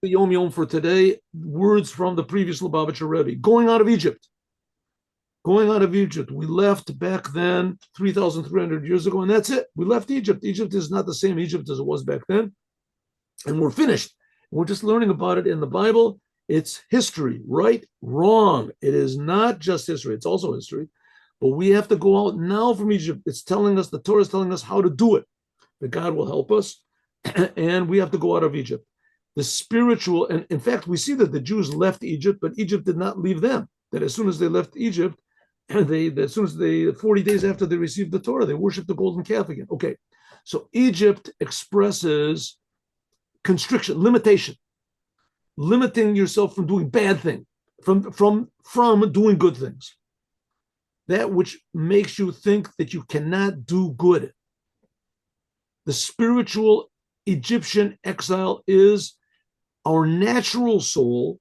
The HaYom for today, words from the previous Lubavitcher Rebbe. Going out of Egypt. Going out of Egypt. We left back then 3,300 years ago, and that's it. We left Egypt. Egypt is not the same Egypt as it was back then. And we're finished. We're just learning about it in the Bible. It's history, right? Wrong. It is not just history. It's also history. But we have to go out now from Egypt. It's telling us, the Torah is telling us how to do it. That God will help us. And we have to go out of Egypt. The spiritual, and in fact, we see that the Jews left Egypt, but Egypt did not leave them. That as soon as they left Egypt, as soon as 40 days after they received the Torah, they worshiped the golden calf again. Okay, so Egypt expresses constriction, limitation, limiting yourself from doing bad things, from doing good things. That which makes you think that you cannot do good. The spiritual Egyptian exile is our natural soul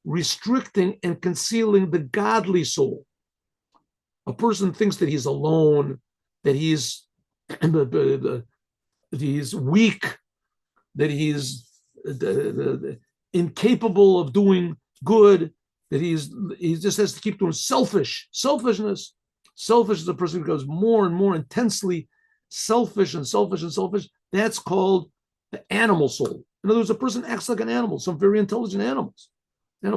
restricting and concealing the godly soul. A person thinks that he's alone, that he's weak, that he's incapable of doing good, that he just has to keep doing selfishness. Selfish is a person who becomes more and more intensely selfish. That's called the animal soul. In other words, a person acts like an animal, some very intelligent animal,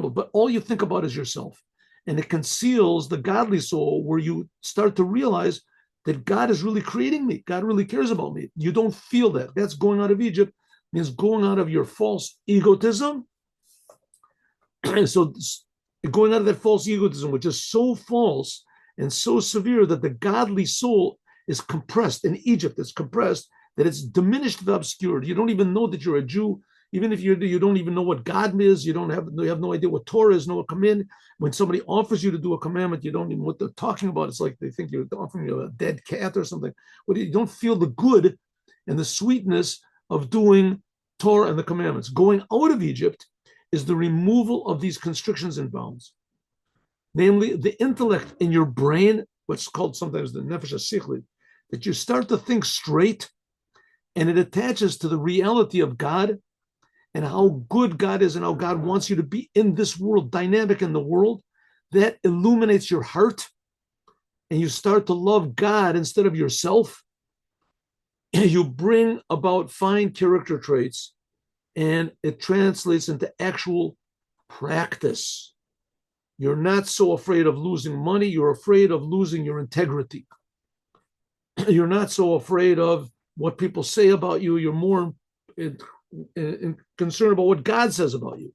but all you think about is yourself. And it conceals the godly soul where you start to realize that God is really creating me. God really cares about me. You don't feel that. That's going out of Egypt, means going out of your false egotism. So going out of that false egotism, which is so false and so severe that the godly soul is compressed. In Egypt, it's compressed, that it's diminished to the obscurity. You don't even know that you're a Jew. Even if you don't even know what God is, you have no idea what Torah is, no command. When somebody offers you to do a commandment, you don't even know what they're talking about. It's like they think you're offering you a dead cat or something. But you don't feel the good and the sweetness of doing Torah and the commandments. Going out of Egypt is the removal of these constrictions and bounds. Namely, the intellect in your brain, what's called sometimes the nefesh hasichli, that you start to think straight, and it attaches to the reality of God and how good God is and how God wants you to be in this world, dynamic in the world. That illuminates your heart, and you start to love God instead of yourself. You bring about fine character traits, and it translates into actual practice. You're not so afraid of losing money. You're afraid of losing your integrity. You're not so afraid of what people say about you. You're more concerned about what God says about you.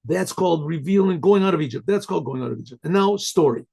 That's called revealing, going out of Egypt. That's called going out of Egypt. And now story.